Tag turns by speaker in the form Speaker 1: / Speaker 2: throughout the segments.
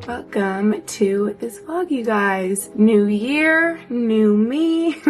Speaker 1: Welcome to this vlog, you guys. New year, new me.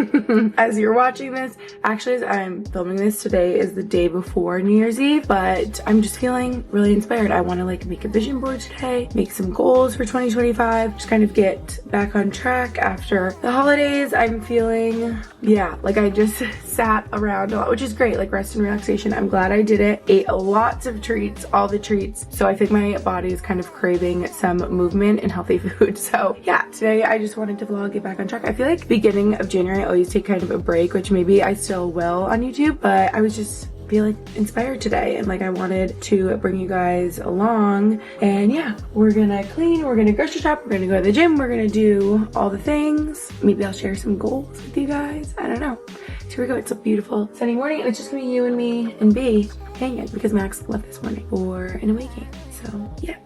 Speaker 1: As you're watching this, actually as I'm filming this, today is the day before New Year's Eve, but I'm just feeling really inspired. I want to like make a vision board today, make some goals for 2025, just kind of get back on track after the holidays. I'm feeling, like I just sat around a lot, which is great, like rest and relaxation. I'm glad I did it. Ate lots of treats, all the treats. So I think my body is kind of craving some movement and healthy food. So yeah, today I just wanted to vlog, get back on track. I feel like beginning of January I always take kind of a break, which maybe I still will on YouTube, but I was just feeling inspired today and like I wanted to bring you guys along. And yeah, we're gonna clean, we're gonna grocery shop, we're gonna go to the gym, we're gonna do all the things. Maybe I'll share some goals with you guys, I don't know. So here we go. It's a beautiful sunny morning and it's just gonna be you and me and B hanging because Max left this morning for an away game. So yes,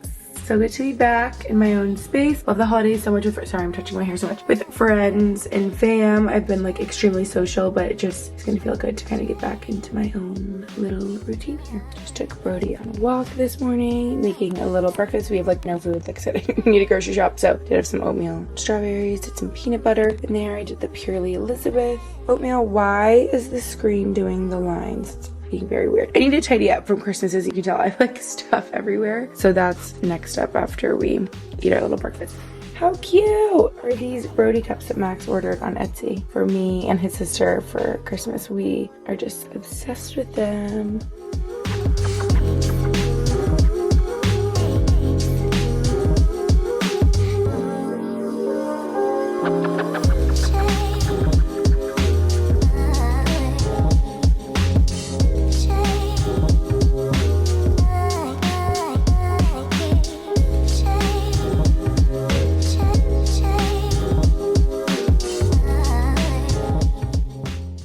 Speaker 1: so good to be back in my own space. Love the holidays so much with, sorry I'm touching my hair so much, with friends and fam. I've been like extremely social, but it's gonna feel good to kind of get back into my own little routine here. Just took Brody on a walk this morning, making a little breakfast. We have like no food, like I said, I need a grocery shop, so did have some oatmeal, strawberries, did some peanut butter in there. I did the Purely Elizabeth oatmeal. Why is the screen doing the lines? It's being very weird. I need to tidy up from Christmas. As you can tell, I have like stuff everywhere. So that's next up after we eat our little breakfast. How cute are these Brody cups that Max ordered on Etsy for me and his sister for Christmas? We are just obsessed with them.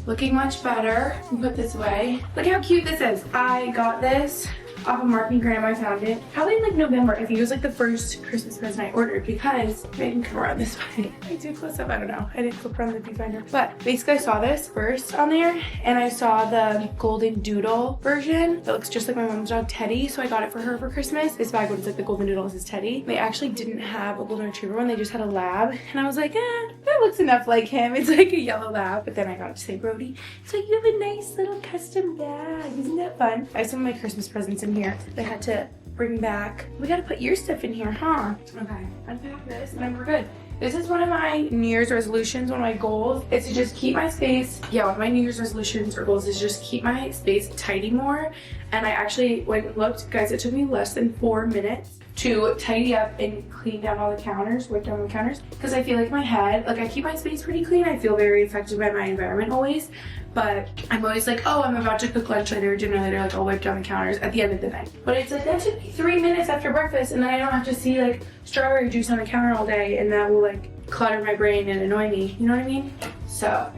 Speaker 1: Looking much better. Put this away. Look how cute this is. I got this off of Mark and Grandma. Found it probably in like November. I think it was like the first Christmas present I ordered because I didn't come around this way. I too close up, I don't know. I didn't flip around the viewfinder. But basically I saw this first on there and I saw the golden doodle version that looks just like my mom's dog Teddy. So I got it for her for Christmas. This bag was like the golden doodle is Teddy. They actually didn't have a golden retriever one. They just had a lab. And I was like, that looks enough like him. It's like a yellow lab. But then I got to say, Brody, so you have a nice little custom bag. Isn't that fun? I have some of my Christmas presents in here. I had to bring back. We gotta put your stuff in here, huh? Okay, unpack this and then we're good. This is one of my New Year's resolutions, one of my goals is to just keep my space. Yeah, one of my New Year's resolutions or goals is just keep my space tidy more. And I actually went and looked, guys, it took me less than 4 minutes to tidy up and clean down all the counters, wipe down the counters. Because I feel like my head, like I keep my space pretty clean. I feel very affected by my environment always. But I'm always like, oh, I'm about to cook lunch later, dinner later, like I'll wipe down the counters at the end of the night. But it's like, that took me 3 minutes after breakfast and then I don't have to see like strawberry juice on the counter all day and that will like clutter my brain and annoy me, you know what I mean? So,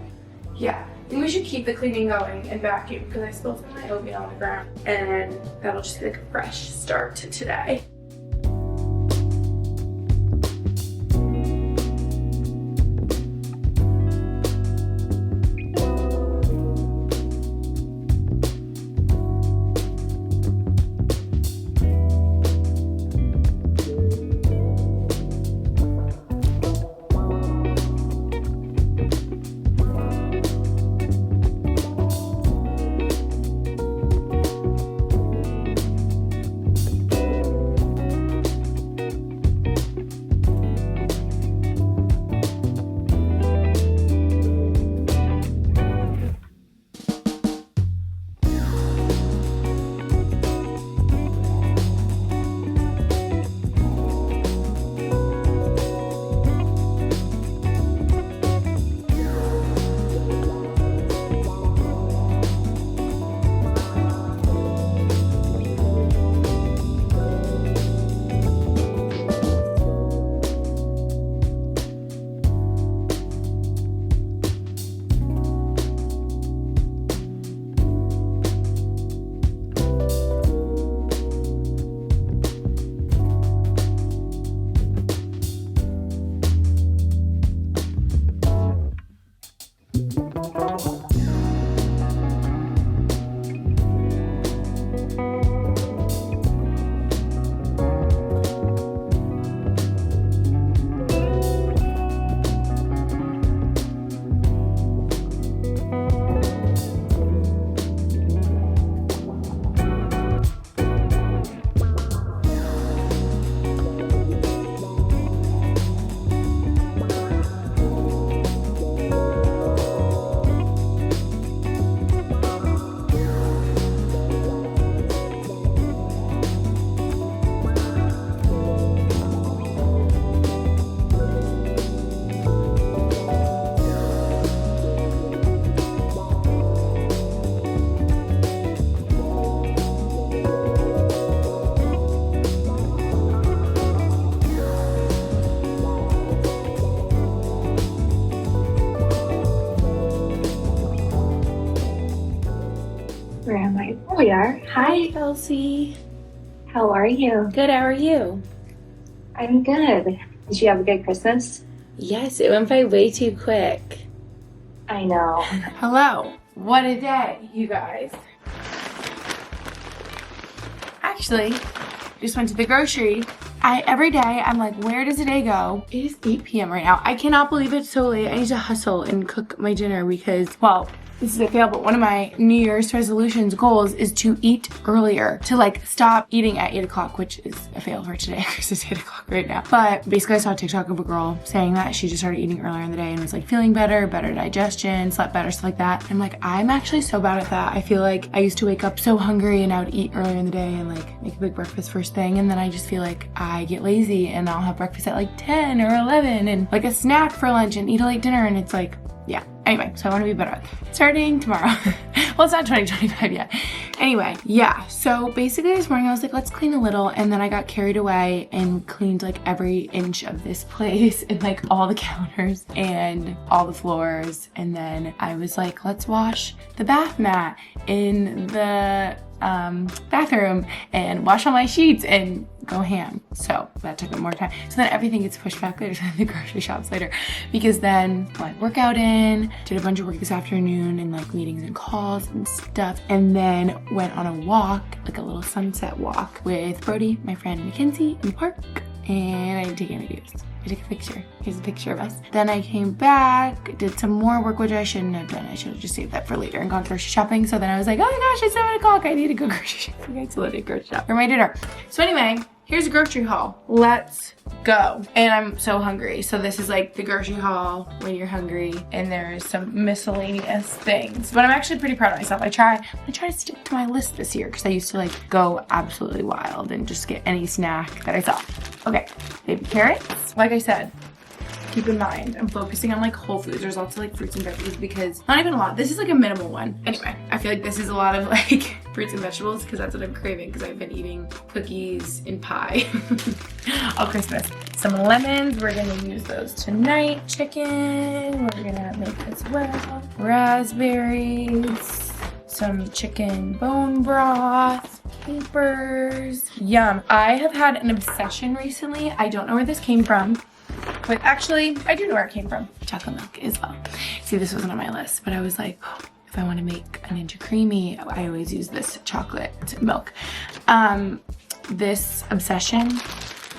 Speaker 1: yeah. I think we should keep the cleaning going and vacuum because I spilled some of my oatmeal on the ground and that'll just be like a fresh start to today.
Speaker 2: Hi,
Speaker 1: Elsie.
Speaker 2: how are you?
Speaker 1: Good, how are you?
Speaker 2: I'm good. Did you have a good Christmas?
Speaker 1: Yes, it went by way too quick.
Speaker 2: I know.
Speaker 1: Hello. What a day, you guys. Actually, just went to the grocery. Every day, I'm like, where does the day go? It is 8 p.m. right now. I cannot believe it's so late. I need to hustle and cook my dinner because, well, this is a fail, but one of my New Year's resolutions goals is to eat earlier, to like stop eating at 8 o'clock, which is a fail for today because it's 8 o'clock right now. But basically I saw a TikTok of a girl saying that she just started eating earlier in the day and was like feeling better digestion, slept better, stuff like that. I'm like, I'm actually so bad at that. I feel like I used to wake up so hungry and I would eat earlier in the day and like make a big breakfast first thing. And then I just feel like I get lazy and I'll have breakfast at like 10 or 11 and like a snack for lunch and eat a late dinner. And it's like, yeah. Anyway, so I want to be better starting tomorrow. Well, it's not 2025 yet. Anyway, yeah. So basically this morning I was like, let's clean a little. And then I got carried away and cleaned like every inch of this place and like all the counters and all the floors. And then I was like, let's wash the bath mat in the bathroom and wash all my sheets and go ham. So that took more time. So then everything gets pushed back later to the grocery shops later because then like workout in, did a bunch of work this afternoon and like meetings and calls and stuff, and then went on a walk, like a little sunset walk with Brody, my friend Mackenzie, in the park, and I didn't take any videos. I took a picture. Here's a picture of us. Then I came back, did some more work, which I shouldn't have done. I should have just saved that for later and gone grocery shopping. So then I was like, oh my gosh, it's 7 o'clock. I need to go grocery shopping. I still did grocery shop for my dinner. So anyway, here's a grocery haul. Let's go. And I'm so hungry. So this is like the grocery haul when you're hungry and there's some miscellaneous things. But I'm actually pretty proud of myself. I try to stick to my list this year because I used to like go absolutely wild and just get any snack that I saw. Okay, baby carrots. Like I said, keep in mind, I'm focusing on like whole foods. There's lots of like fruits and veggies because not even a lot. This is like a minimal one. Anyway, I feel like this is a lot of like fruits and vegetables because that's what I'm craving because I've been eating cookies and pie all Christmas. Some lemons, we're gonna use those tonight. Chicken, we're gonna make as well. Raspberries, some chicken bone broth, capers. Yum. I have had an obsession recently. I don't know where this came from. But actually, I do know where it came from. Chocolate milk as well. See, this wasn't on my list, but I was like, oh, if I want to make a Ninja Creamy, I always use this chocolate milk. This obsession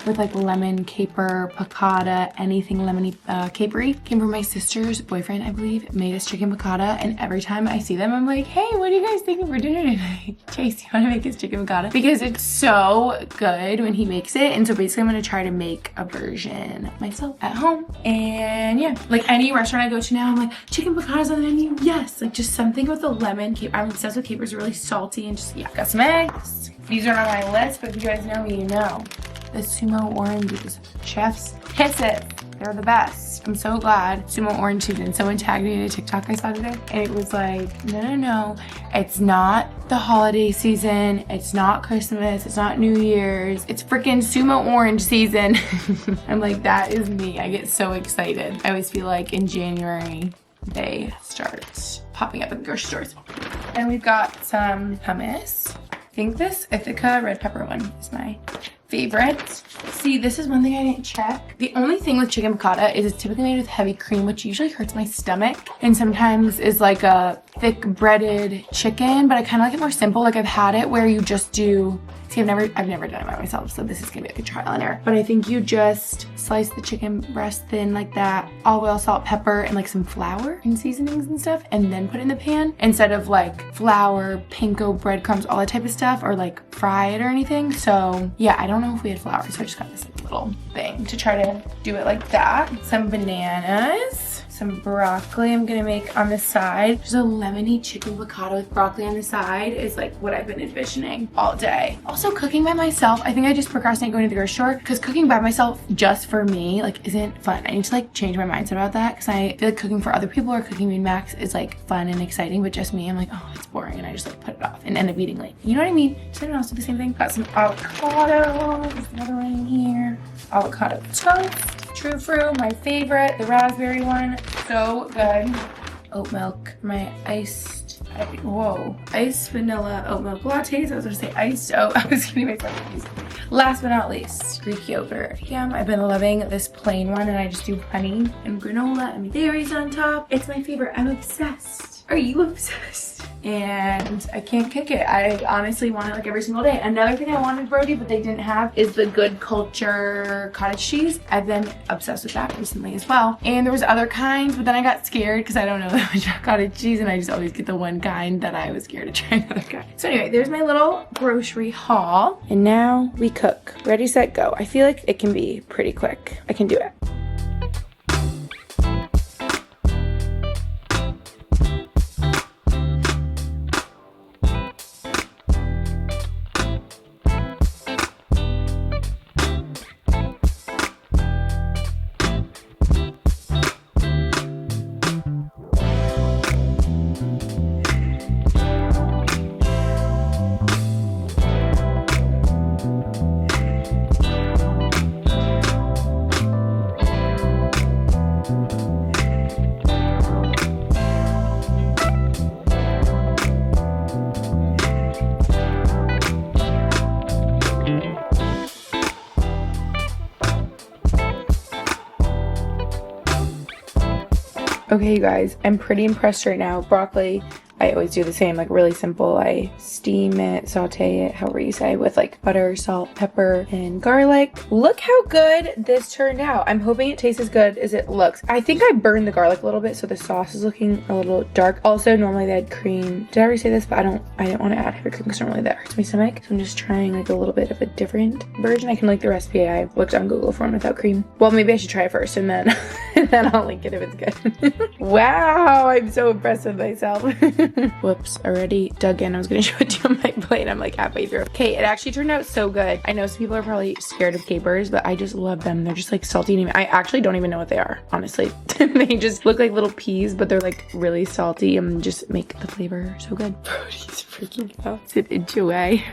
Speaker 1: with like lemon, caper, piccata, anything lemony, capery came from my sister's boyfriend, I believe, made us chicken piccata, and every time I see them, I'm like, hey, what are you guys thinking for dinner tonight? Chase, you want to make his chicken piccata? Because it's so good when he makes it, and so basically I'm going to try to make a version myself at home, and yeah, like any restaurant I go to now, I'm like, chicken piccata's on the menu? Yes, like just something with the lemon, I'm obsessed with capers, really salty, and just, yeah, got some eggs. These are on my list, but if you guys know me, you know. The sumo oranges, chef's kisses. They're the best. I'm so glad sumo orange season. Someone tagged me in a TikTok I saw today and it was like, no, it's not the holiday season. It's not Christmas. It's not New Year's. It's freaking sumo orange season. I'm like, that is me. I get so excited. I always feel like in January, they start popping up in the grocery stores. And we've got some hummus. I think this Ithaca red pepper one is my favorite. See, this is one thing I didn't check. The only thing with chicken piccata is it's typically made with heavy cream, which usually hurts my stomach, and sometimes is like a thick breaded chicken, but I kind of like it more simple. Like I've had it where you just do, see, I've never done it by myself, so this is gonna be like a trial and error. But I think you just slice the chicken breast thin like that, olive oil, salt, pepper, and like some flour and seasonings and stuff, and then put it in the pan instead of like flour, panko, breadcrumbs, all that type of stuff, or like fry it or anything. So yeah, I don't know if we had flour, so I just got this like, little thing to try to do it like that. Some bananas, some broccoli I'm gonna make on the side. There's a lemony chicken piccata with broccoli on the side is like what I've been envisioning all day. Also cooking by myself, I think I just procrastinate going to the grocery store because cooking by myself just for me like isn't fun. I need to like change my mindset about that because I feel like cooking for other people or cooking with Max is like fun and exciting, but just me, I'm like, oh, it's boring, and I just like put it off and end up eating late. You know what I mean? Does anyone else do the same thing? Got some avocado. There's another one in here. Avocado toast. True Fruit, my favorite, the raspberry one, so good. Oat milk, my iced Whoa. Iced vanilla oat milk lattes. I was gonna say iced oat. I was getting myself confused. Last but not least, Greek yogurt. Yum. I've been loving this plain one, and I just do honey and granola and berries on top. It's my favorite. I'm obsessed. Are you obsessed? And I can't kick it. I honestly want it like every single day. Another thing I wanted, Brody, but they didn't have is the Good Culture cottage cheese. I've been obsessed with that recently as well. And there was other kinds, but then I got scared because I don't know that much about cottage cheese, and I just always get the one kind that I was scared to try another kind. So anyway, there's my little grocery haul. And now we cook. Ready, set, go. I feel like it can be pretty quick. I can do it. Okay, you guys, I'm pretty impressed right now. Broccoli, I always do the same, like really simple. I steam it, saute it, however you say, with like butter, salt, pepper, and garlic. Look how good this turned out. I'm hoping it tastes as good as it looks. I think I burned the garlic a little bit, so the sauce is looking a little dark. Also, normally they had cream. Did I already say this? But I didn't want to add heavy cream because normally that hurts my stomach. So I'm just trying like a little bit of a different version. I can link the recipe I looked on Google for one without cream. Well, maybe I should try it first and then, and then I'll link it if it's good. Wow, I'm so impressed with myself. Whoops, already dug in. I was gonna show it to you on my plate. I'm like halfway through. Okay, it actually turned out so good. I know some people are probably scared of capers, but I just love them. They're just like salty. I actually don't even know what they are, honestly. They just look like little peas, but they're like really salty and just make the flavor so good. Brody's freaking out. It's an inch away.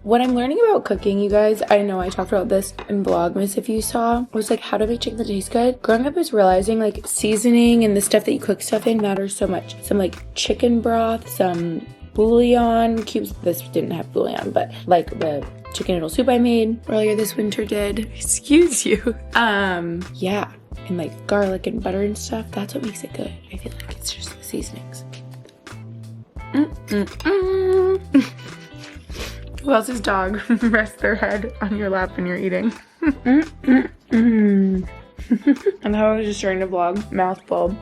Speaker 1: What I'm learning about cooking, you guys, I know I talked about this in Vlogmas if you saw, was like how to make chicken that tastes good. Growing up is realizing like seasoning and the stuff that you cook stuff in matters so much. Some like chicken broth, some bouillon cubes. This didn't have bouillon, but like the chicken noodle soup I made earlier this winter did. Excuse you. Yeah, and like garlic and butter and stuff. That's what makes it good. I feel like it's just the seasonings. Who else's dog rests their head on your lap when you're eating? And how I was just starting to vlog, mouth full.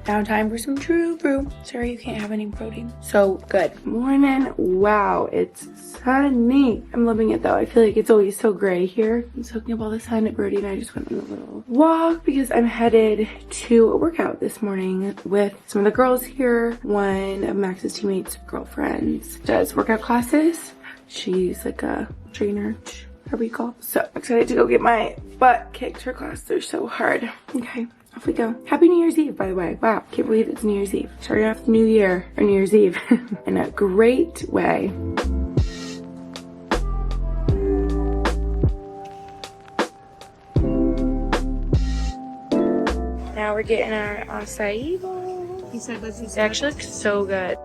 Speaker 1: Now time for some true brew. Sorry you can't have any protein. So good. Morning. Wow, it's sunny. I'm loving it though. I feel like it's always so gray here. I'm soaking up all the sun at Brody and I just went on a little walk because I'm headed to a workout this morning with some of the girls here. One of Max's teammates' girlfriends does workout classes. She's like a trainer, whatever you call it. So excited to go get my butt kicked. Her class, they're so hard. Okay. Off we go. Happy New Year's Eve, by the way. Wow, can't believe it's New Year's Eve. Starting off the new year, or New Year's Eve, in a great way. Now we're getting our acai bowl. It actually looks so good.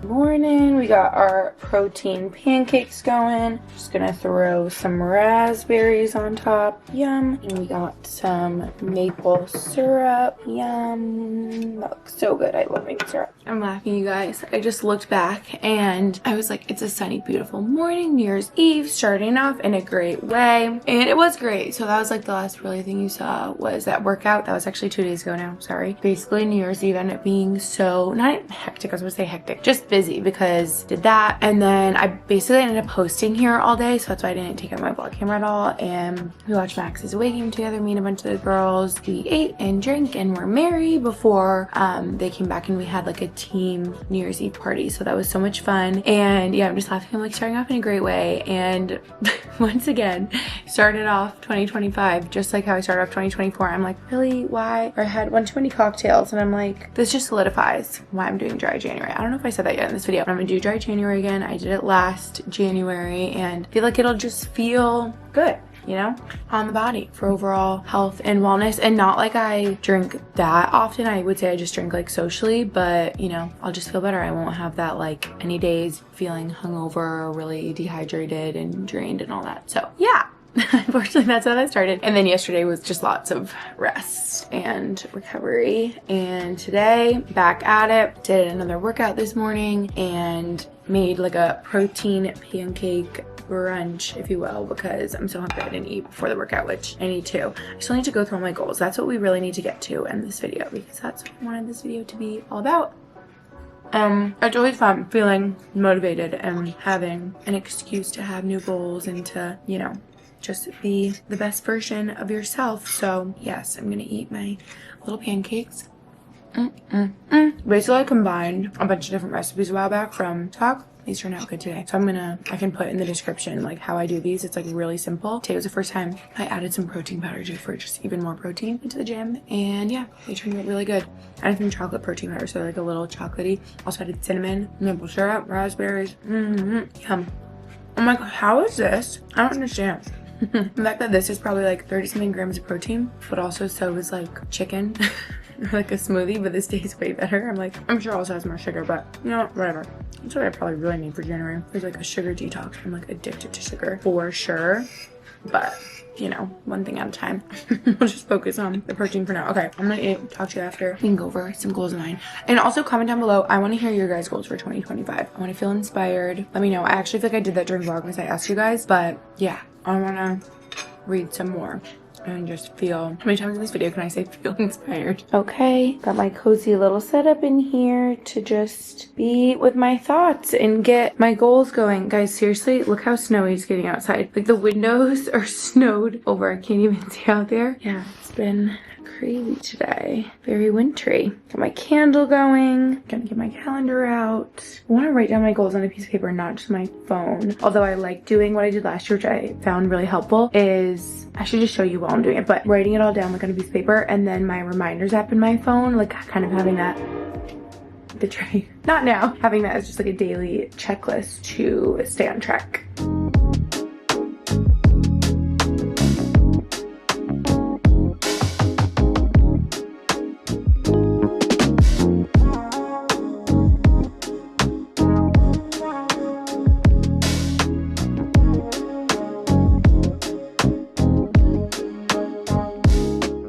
Speaker 1: Morning, we got our protein pancakes going. Just gonna throw some raspberries on top. Yum. And we got some maple syrup. Yum. That looks so good. I love maple syrup. I'm laughing, you guys. I just looked back and I was like, it's a sunny, beautiful morning, New Year's Eve, starting off in a great way. And it was great. So that was like the last really thing you saw was that workout. That was actually 2 days ago now, sorry. Basically, New Year's Eve ended up being so, not hectic, I was gonna say hectic, just busy because did that. And then I basically ended up hosting here all day. So that's why I didn't take out my vlog camera at all. And we watched Max's away game together, me and a bunch of the girls. We ate and drank and were merry before they came back and we had like a team New Year's Eve party. So that was so much fun. And yeah, I'm just laughing. I'm like starting off in a great way. And once again, started off 2025 just like how I started off 2024. I'm like, really? Why? Or I had one too many cocktails, and I'm like, this just solidifies why I'm doing dry January. I don't know if I said that yet in this video, but I'm gonna do dry January again. I did it last January and I feel like it'll just feel good, you know, on the body for overall health and wellness. And not like I drink that often. I would say I just drink like socially, but you know, I'll just feel better. I won't have that like any days feeling hungover or really dehydrated and drained and all that. So yeah. Unfortunately, that's how that started. And then yesterday was just lots of rest and recovery. And today, back at it. Did another workout this morning and made like a protein pancake brunch, if you will, because I'm so hungry. I didn't eat before the workout, which I need to. I still need to go through all my goals. That's what we really need to get to in this video, because that's what I wanted this video to be all about. It's always fun feeling motivated and having an excuse to have new goals and to, you know, just be the best version of yourself. So yes, I'm gonna eat my little pancakes. Basically, I combined a bunch of different recipes a while back from TikTok. These turned out good today. So I can put in the description like how I do these. It's like really simple. Today was the first time I added some protein powder just for just even more protein into the gym. And yeah, they turned out really good. I added some chocolate protein powder, so like a little chocolatey. Also added cinnamon, maple syrup, raspberries. Yum. I'm like, how is this? I don't understand. The fact that this is probably like 30 something grams of protein, but also so is like chicken or like a smoothie, but this tastes way better. I'm like, I'm sure it also has more sugar, but you know, whatever. That's what I probably really need for January. There's like a sugar detox. I'm like addicted to sugar for sure, but you know, one thing at a time. We'll just focus on the protein for now. Okay, I'm gonna eat, talk to you after. We can go over some goals of mine. And also comment down below, I wanna hear your guys' goals for 2025. I wanna feel inspired. Let me know. I actually feel like I did that during Vlogmas. I asked you guys, but yeah, I wanna read some more and just feel, how many times in this video can I say feel inspired? Okay, got my cozy little setup in here to just be with my thoughts and get my goals going. Guys, seriously, look how snowy it's getting outside. Like the windows are snowed over. I can't even see out there. Yeah, it's been crazy today. Very wintry. Got my candle going. Gonna get my calendar out. I want to write down my goals on a piece of paper, not just my phone. Although I like doing what I did last year, which I found really helpful, is I should just show you while I'm doing it, but writing it all down like on a piece of paper, and then my reminders app in my phone, like kind of having that betray. Not now. Having that as just like a daily checklist to stay on track.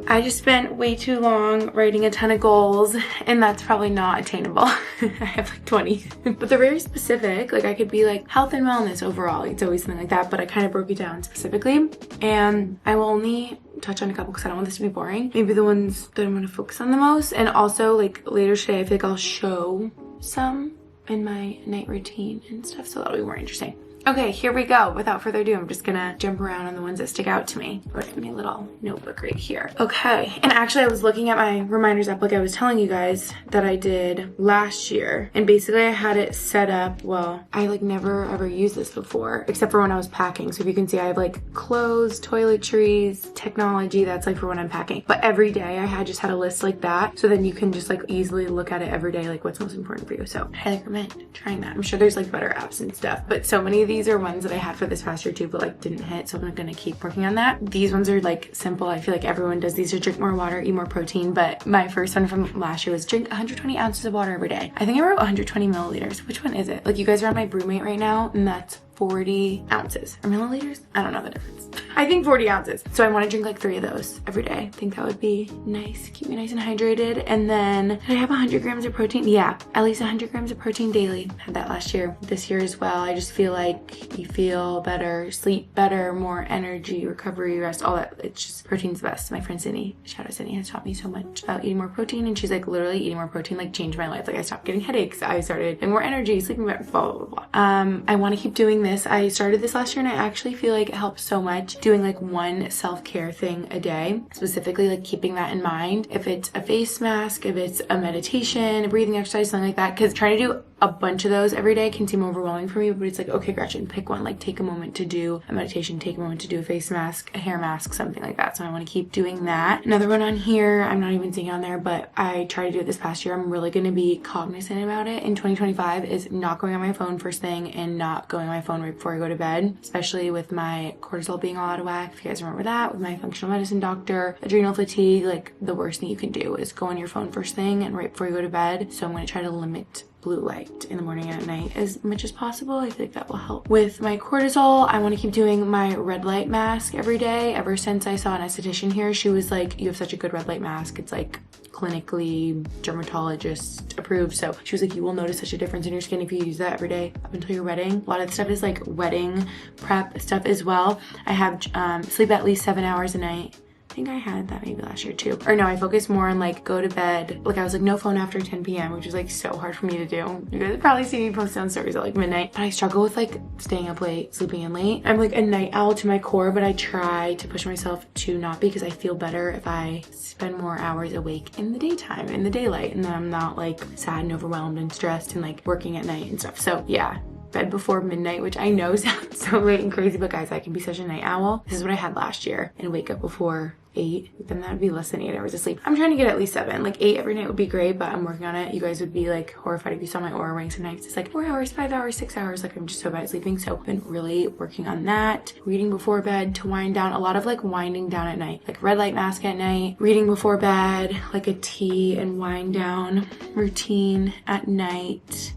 Speaker 1: I just spent way too long writing a ton of goals, and that's probably not attainable. I have like 20, but they're very specific. Like I could be like health and wellness overall. It's always something like that, but I kind of broke it down specifically, and I will only touch on a couple because I don't want this to be boring. Maybe the ones that I'm going to focus on the most. And also like later today, I feel like I'll show some in my night routine and stuff, so that'll be more interesting. Okay, here we go. Without further ado, I'm just gonna jump around on the ones that stick out to me. Put in my little notebook right here. Okay, and actually I was looking at my reminders app like I was telling you guys that I did last year. And basically I had it set up, well, I like never ever used this before, except for when I was packing. So if you can see, I have like clothes, toiletries, technology, that's like for when I'm packing. But every day I just had a list like that. So then you can just like easily look at it every day, like what's most important for you. So I highly recommend trying that. I'm sure there's like better apps and stuff, but so many of these are ones that I had for this past year too, but like didn't hit, so I'm gonna keep working on that. These ones are like simple. I feel like everyone does these, are drink more water, eat more protein, but my first one from last year was drink 120 ounces of water every day. I think I wrote 120 milliliters. Which one is it? Like you guys are on my brewmate right now, and that's 40 ounces or milliliters. I don't know the difference. I think 40 ounces. So I want to drink like 3 of those every day. I think that would be nice. Keep me nice and hydrated. And then did I have 100 grams of protein? Yeah, at least 100 grams of protein daily. Had that last year. This year as well. I just feel like you feel better, sleep better, more energy, recovery, rest, all that. It's just protein's the best. My friend Sydney, shout out Sydney, has taught me so much about eating more protein, and she's like literally eating more protein like changed my life. Like I stopped getting headaches. I started having more energy, sleeping better, blah, blah, blah, blah. I want to keep doing this. I started this last year and I actually feel like it helps so much doing like one self-care thing a day, specifically like keeping that in mind. If it's a face mask, if it's a meditation, a breathing exercise, something like that, because trying to do a bunch of those every day can seem overwhelming for me, but it's like, okay, Gretchen, pick one. Like take a moment to do a meditation, take a moment to do a face mask, a hair mask, something like that. So I want to keep doing that. Another one on here, I'm not even seeing on there, but I tried to do it this past year. I'm really going to be cognizant about it in 2025 is not going on my phone first thing and not going on my phone right before I go to bed, especially with my cortisol being all out of whack. If you guys remember that, with my functional medicine doctor, adrenal fatigue, like the worst thing you can do is go on your phone first thing and right before you go to bed. So I'm going to try to limit blue light in the morning and at night as much as possible. I feel like that will help. With my cortisol, I want to keep doing my red light mask every day. Ever since I saw an esthetician here, she was like, you have such a good red light mask. It's like clinically dermatologist approved. So she was like, you will notice such a difference in your skin if you use that every day up until your wedding. A lot of the stuff is like wedding prep stuff as well. I have sleep at least 7 hours a night. I think I had that maybe last year too. Or no, I focused more on like go to bed. Like I was like no phone after 10 p.m. which is like so hard for me to do. You guys have probably seen me post on stories at like midnight. But I struggle with like staying up late, sleeping in late. I'm like a night owl to my core, but I try to push myself to not because I feel better if I spend more hours awake in the daytime, in the daylight. And then I'm not like sad and overwhelmed and stressed and like working at night and stuff. So yeah. Bed before midnight, which I know sounds so late and crazy, but guys, I can be such a night owl. This is what I had last year and wake up before 8, then that would be less than 8 hours of sleep. I'm trying to get at least 7. Like 8 every night would be great, but I'm working on it. You guys would be like horrified if you saw my Aura ring some nights. It's like 4 hours, 5 hours, 6 hours. Like I'm just so bad at sleeping. So I've been really working on that. Reading before bed to wind down. A lot of like winding down at night, like red light mask at night, reading before bed, like a tea and wind down routine at night.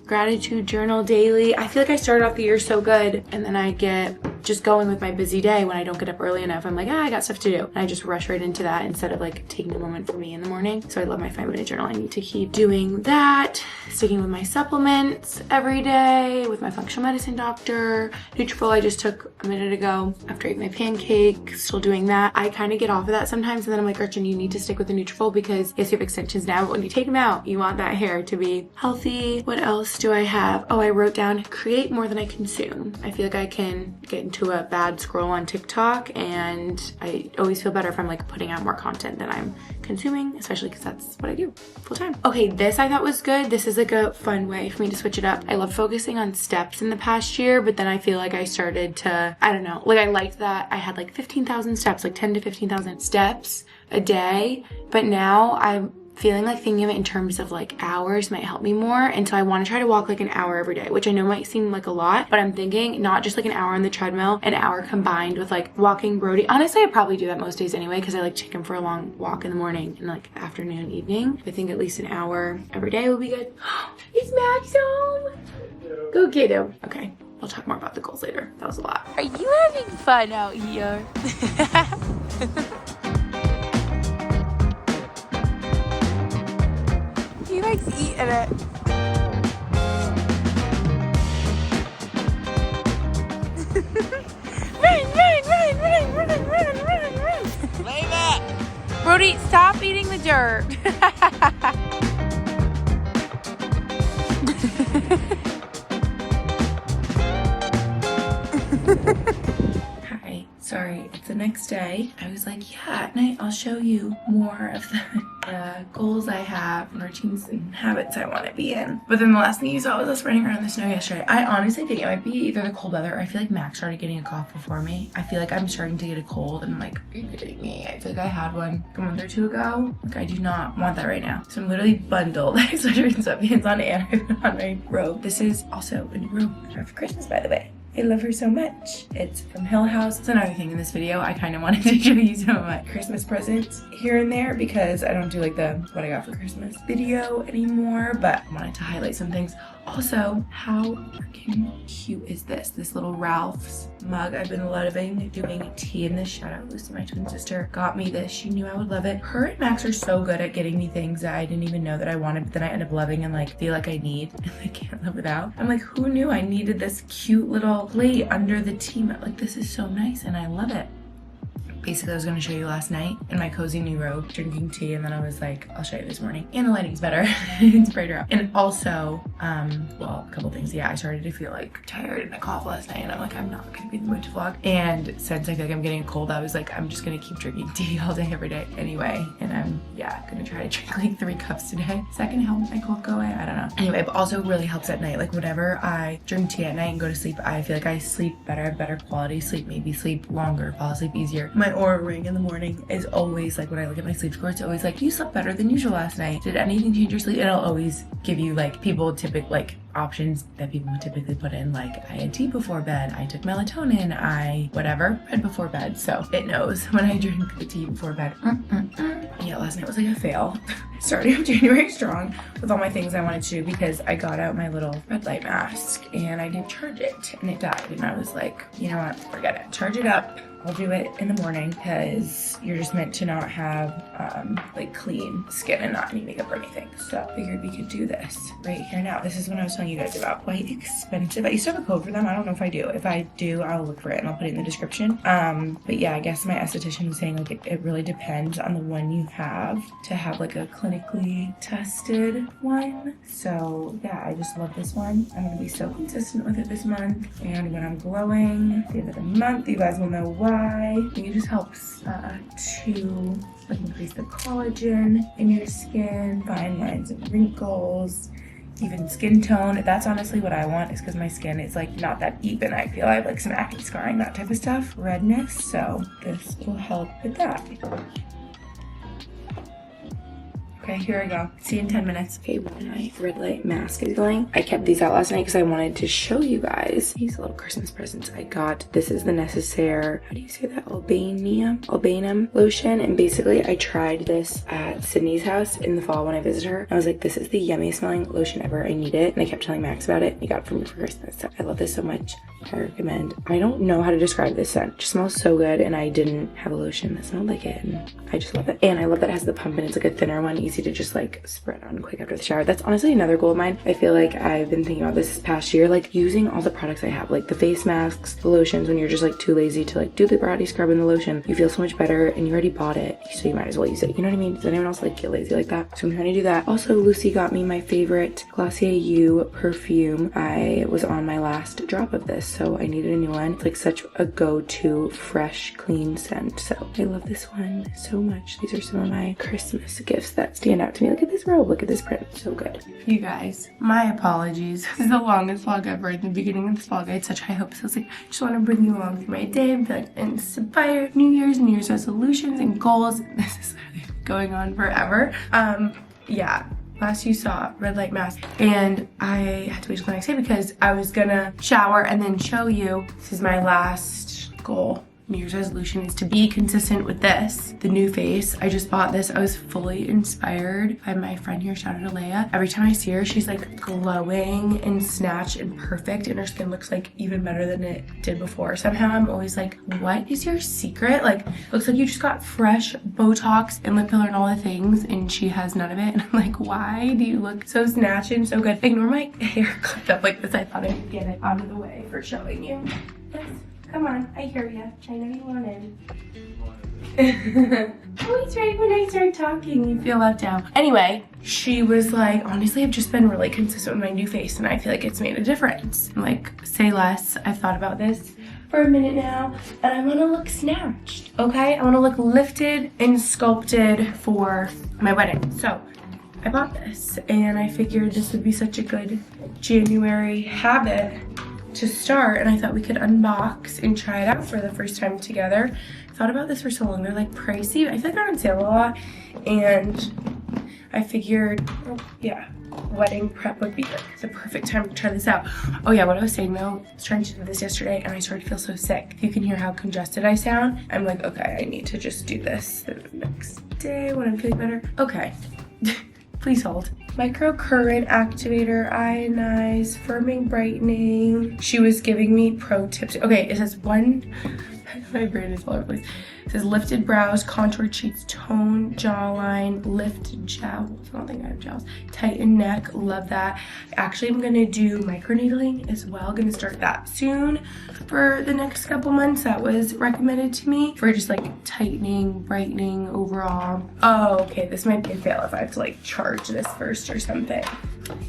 Speaker 1: Gratitude journal daily. I feel like I started off the year so good and then I get just going with my busy day. When I don't get up early enough, I'm like, I got stuff to do. And I just rush right into that instead of like taking a moment for me in the morning. So I love my 5-minute journal. I need to keep doing that. Sticking with my supplements every day with my functional medicine doctor. Nutrafol I just took a minute ago after I ate my pancakes. Still doing that. I kind of get off of that sometimes and then I'm like, Gretchen, you need to stick with the Nutrafol because yes, you have extensions now, but when you take them out, you want that hair to be healthy. What else do I have? Oh, I wrote down create more than I consume. I feel like I can get into a bad scroll on TikTok and I always feel better if I'm like putting out more content than I'm consuming, especially because that's what I do full time. Okay, this I thought was good. This is like a fun way for me to switch it up. I love focusing on steps in the past year, but then I feel like I started to, I don't know, like I liked that I had like 15,000 steps, like 10 to 15,000 steps a day, but now I'm feeling like thinking of it in terms of like hours might help me more. And so I want to try to walk like an hour every day, which I know might seem like a lot, but I'm thinking not just like an hour on the treadmill, an hour combined with like walking Brody. Honestly, I probably do that most days anyway because I like take him for a long walk in the morning and like afternoon, evening. I think at least an hour every day will be good. Is Max home? Go get him. Okay, we'll talk more about the goals later. That was a lot.
Speaker 3: Are you having fun out here? He likes eating it. Run.
Speaker 4: Lay back!
Speaker 3: Brody, stop eating the dirt.
Speaker 1: Hi, sorry, it's the next day. I was like, yeah, at night I'll show you more of the goals I have and routines and habits I want to be in. But then the last thing you saw was us running around the snow yesterday. I honestly think it might be either the cold weather or I feel like Max started getting a cough before me. I feel like I'm starting to get a cold and I'm like, are you kidding me? I feel like I had one a month or two ago. Like I do not want that right now. So I'm literally bundled. I have sweater and sweatpants on and I put on my robe. This is also a new robe for Christmas, by the way. I love her so much. It's from Hill House. It's another thing in this video. I kind of wanted to show you some of my Christmas presents here and there because I don't do like the what I got for Christmas video anymore, but I wanted to highlight some things. Also, how freaking cute is this? This little Ralph's mug. I've been loving doing tea in this. Shout out Lucy, my twin sister, got me this. She knew I would love it. Her and Max are so good at getting me things that I didn't even know that I wanted, but then I end up loving and like feel like I need and I can't live without. I'm like, who knew I needed this cute little plate under the tea mat? Like this is so nice and I love it. basically I was gonna show you last night in my cozy new robe, drinking tea, and then I was like, I'll show you this morning. And the lighting's better. It's brighter out. And also, well, a couple things. Yeah, I started to feel like tired and a cough last night, and I'm like, I'm not gonna be in the mood to vlog. And since I feel like I'm getting a cold, I was like, I'm just gonna keep drinking tea all day, every day anyway. And I'm, yeah, gonna try to drink like 3 cups today. Is that gonna help my cold go away? I don't know. Anyway, but also really helps at night. Like whenever I drink tea at night and go to sleep, I feel like I sleep better, have better quality sleep, maybe sleep longer, fall asleep easier. My aura ring in the morning is always like, when I look at my sleep score, it's always like, you slept better than usual last night. Did anything change your sleep? It'll always give you like people typically like options that people would typically put in, like I had tea before bed, I took melatonin, I whatever, read before bed. So it knows when I drink the tea before bed. Yeah, last night was like a fail. Starting January strong with all my things I wanted to do because I got out my little red light mask and I didn't charge it and it died, and I was like, you know what, forget it, charge it up. I'll do it in the morning because you're just meant to not have like clean skin and not any makeup or anything. So I figured we could do this right here now. This is what I was telling you guys about. Quite expensive. I used to have a code for them. I don't know if I do. If I do, I'll look for it and I'll put it in the description. But yeah, I guess my esthetician was saying like it really depends on the one you have to have like a clinically tested one. So yeah, I just love this one. I'm gonna be so consistent with it this month. And when I'm glowing at the end of the month, you guys will know why. I think it just helps to like increase the collagen in your skin, fine lines and wrinkles, even skin tone. That's honestly what I want, is because my skin is like not that even. I feel I have like some acne scarring, that type of stuff, redness. So this will help with that. Okay, here I go. See you in 10 minutes. Okay, when my red light mask is going, I kept these out last night because I wanted to show you guys these little Christmas presents I got. This is the Necessaire, how do you say that? Albanum lotion. And basically I tried this at Sydney's house in the fall when I visited her. I was like, this is the yummiest smelling lotion ever. I need it. And I kept telling Max about it. He got it for me for Christmas. So I love this so much. I recommend. I don't know how to describe this scent. It just smells so good, and I didn't have a lotion that smelled like it, and I just love it. And I love that it has the pump, and it's like a thinner one, easy to just like spread on quick after the shower. That's honestly another goal of mine. I feel like I've been thinking about this past year, like using all the products I have, like the face masks, the lotions, when you're just like too lazy to like do the body scrub and the lotion. You feel so much better, and you already bought it, so you might as well use it. You know what I mean? Does anyone else like get lazy like that? So I'm trying to do that. Also, Lucy got me my favorite Glossier You perfume. I was on my last drop of this, so I needed a new one. It's like such a go-to fresh, clean scent. So I love this one so much. These are some of my Christmas gifts that stand out to me. Look at this robe. Look at this print. So good. You guys, my apologies. This is the longest vlog ever. In the beginning of this vlog, I had such high hopes. I was like, I just want to bring you along for my day and be like inspired. New Year's resolutions and goals. This is literally going on forever. Yeah. Last you saw red light mask, and I had to wait till the next day because I was gonna shower and then show you. This is my last goal. New Year's resolution is to be consistent with this, the new face. I just bought this. I was fully inspired by my friend here, shout out to Leia. Every time I see her, she's like glowing and snatched and perfect, and her skin looks like even better than it did before. Somehow I'm always like, what is your secret? Like, looks like you just got fresh Botox and lip filler and all the things, and she has none of it. And I'm like, why do you look so snatched and so good? Ignore my hair clipped up like this. I thought I'd get it out of the way for showing you. Yes. Come on, I hear ya. I know you want in. Always right when I start talking, you feel left out. Anyway, she was like, honestly, I've just been really consistent with my new face, and I feel like it's made a difference. I'm like, say less. I've thought about this for a minute now, and I want to look snatched, okay? I want to look lifted and sculpted for my wedding. So I bought this, and I figured this would be such a good January habit to start, and I thought we could unbox and try it out for the first time together. I thought about this for so long. They're like pricey. I feel like they're on sale a lot, and I figured, oh, yeah, wedding prep would be the perfect time to try this out. Oh yeah, what I was saying though, I was trying to do this yesterday and I started to feel so sick. If you can hear how congested I sound, I'm like, okay, I need to just do this the next day when I'm feeling better. Okay. Please hold. Microcurrent activator, ionize, firming, brightening. She was giving me pro tips. Okay, it says my brain is all over the place. It says lifted brows, contour cheeks, tone jawline, lift gel. I don't think I have gels. Tighten neck, love that. Actually, I'm gonna do microneedling as well. Gonna start that soon for the next couple months. That was recommended to me for just like tightening, brightening overall. Oh, okay, this might be a fail if I have to like charge this first or something.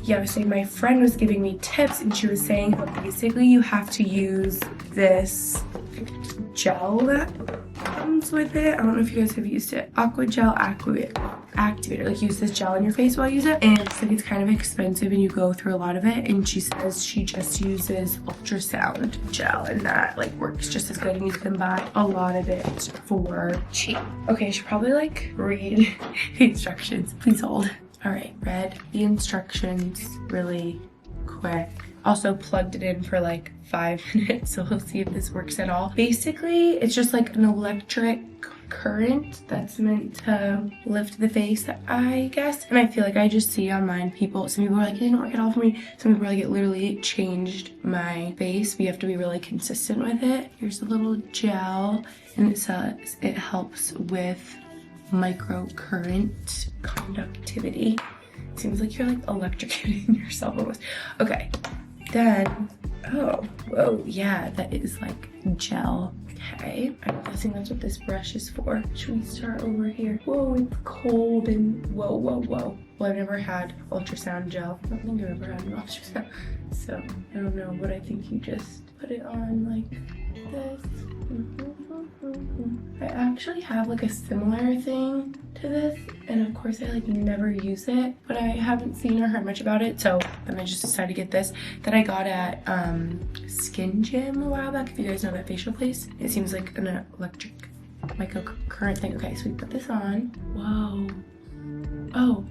Speaker 1: Yeah, I was saying my friend was giving me tips and she was saying that basically you have to use this gel that comes with it. I don't know if you guys have used it. Aqua Gel Activator. Like use this gel on your face while I use it. And it's like it's kind of expensive and you go through a lot of it. And she says she just uses ultrasound gel and that like works just as good and you can buy a lot of it for cheap. Okay, I should probably like read the instructions. Please hold. All right, read the instructions really quick. Also plugged it in for like 5 minutes, so we'll see if this works at all. Basically, it's just like an electric current that's meant to lift the face, I guess. And I feel like I just see online people, some people are like, it didn't work at all for me. Some people are like, it literally changed my face. We have to be really consistent with it. Here's a little gel, and it says it helps with microcurrent conductivity. Seems like you're like electrocuting yourself almost. Okay, then, oh, whoa, yeah, that is like gel. Okay, I'm guessing that's what this brush is for. Should we start over here? Whoa, it's cold and whoa. Well, I've never had ultrasound gel. I don't think I've ever had an ultrasound. So, I don't know, but I think you just put it on like this. I actually have like a similar thing to this, and of course I like never use it, but I haven't seen or heard much about it, so then I just decided to get this that I got at Skin Gym a while back. If you guys know that facial place, it seems like an electric microcurrent thing. Okay, so we put this on. Whoa. Oh,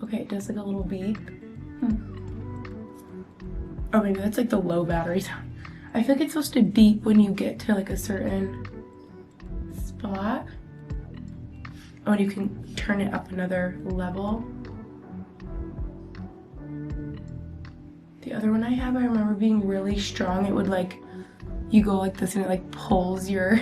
Speaker 1: okay, it does like a little beep. Oh, maybe that's like the low battery sound. I feel like it's supposed to beep when you get to like a certain spot. Oh, and you can turn it up another level. The other one I have, I remember being really strong. It would like, you go like this and it like pulls your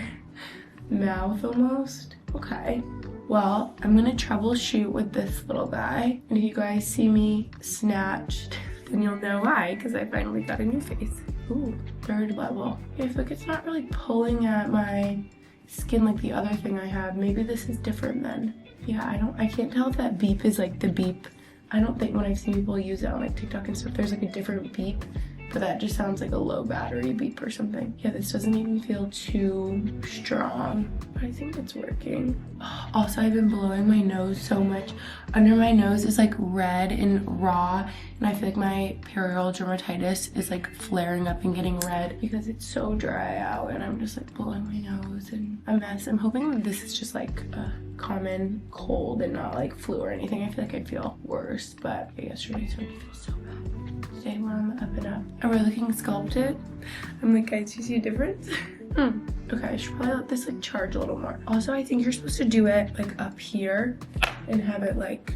Speaker 1: mouth almost. Okay. Well, I'm gonna troubleshoot with this little guy. And if you guys see me snatched, then you'll know why, because I finally got a new face. Ooh, 3rd level. I feel like it's not really pulling at my skin like the other thing I have. Maybe this is different then. Yeah, I can't tell if that beep is like the beep. I don't think when I've seen people use it on like TikTok and stuff, there's like a different beep, but that just sounds like a low battery beep or something. Yeah, this doesn't even feel too strong, but I think it's working. Also, I've been blowing my nose so much. Under my nose is like red and raw, and I feel like my perioral dermatitis is like flaring up and getting red because it's so dry out, and I'm just like blowing my nose and a mess. I'm hoping that this is just like a common cold and not like flu or anything. I feel like I'd feel worse, but yesterday started to feel so bad. Today we're on the up and up. Are we looking sculpted? I'm like, guys, you see a difference? Okay, I should probably let this like charge a little more. Also, I think you're supposed to do it like up here and have it like,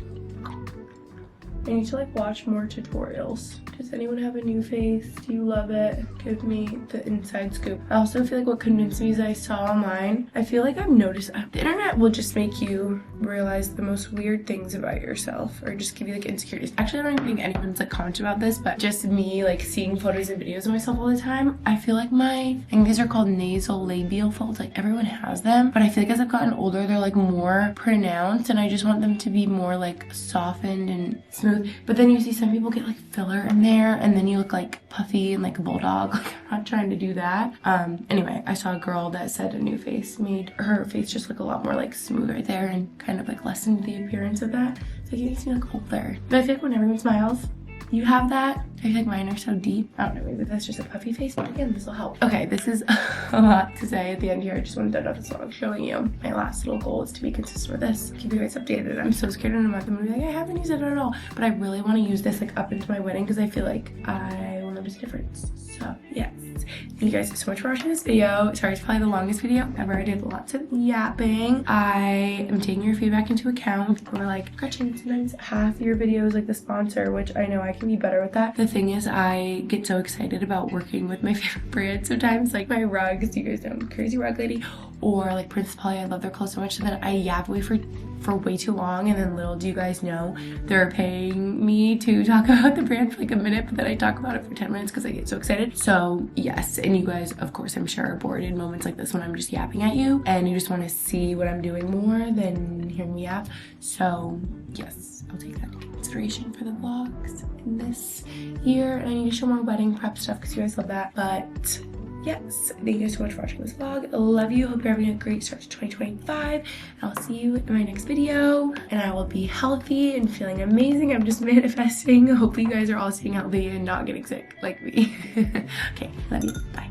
Speaker 1: I need to like watch more tutorials. Does anyone have a new face? Do you love it? Give me the inside scoop. I also feel like what convinced me is I saw online. I feel like I've noticed the internet will just make you realize the most weird things about yourself or just give you like insecurities. Actually, I don't even think anyone's like commented about this, but just me like seeing photos and videos of myself all the time. I feel like I think these are called nasal labial folds. Like everyone has them, but I feel like as I've gotten older, they're like more pronounced and I just want them to be more like softened and smooth. But then you see some people get like filler in there and then you look like puffy and like a bulldog. Like I'm not trying to do that. Anyway, I saw a girl that said a new face made her face just look a lot more like smooth right there and kind of like lessened the appearance of that. So it makes me look older. But I feel like when everyone smiles, you have that. I feel like mine are so deep. I don't know, maybe that's just a puffy face, but again, this will help. Okay, this is a lot to say at the end here. I just wanted to end off this vlog showing you. My last little goal is to be consistent with this. Keep you guys updated. I'm so scared in a month I'm gonna be like, I haven't used it at all. But I really want to use this like up into my wedding because I feel like I will notice a difference. So yes. Thank you guys so much for watching this video. Sorry, it's probably the longest video ever. I did lots of yapping. I am taking your feedback into account. People were like, Gretchen, sometimes half your video is like the sponsor, which I know I can be better with that. The thing is, I get so excited about working with my favorite brand sometimes, like my rugs. You guys know I'm a crazy rug lady. or like Princess Polly. I love their clothes so much. So then I yap away for way too long, and then little do you guys know they're paying me to talk about the brand for like a minute, but then I talk about it for 10 minutes because I get so excited. So yes, and you guys of course I'm sure are bored in moments like this when I'm just yapping at you and you just want to see what I'm doing more than hearing me yap. So yes, I'll take that into consideration for the vlogs in this year. And I need to show more wedding prep stuff because you guys love that. But yes, thank you guys so much for watching this vlog. I love you. Hope you're having a great start to 2025. And I'll see you in my next video. And I will be healthy and feeling amazing. I'm just manifesting. Hopefully you guys are all staying healthy and not getting sick like me. Okay, love you. Bye.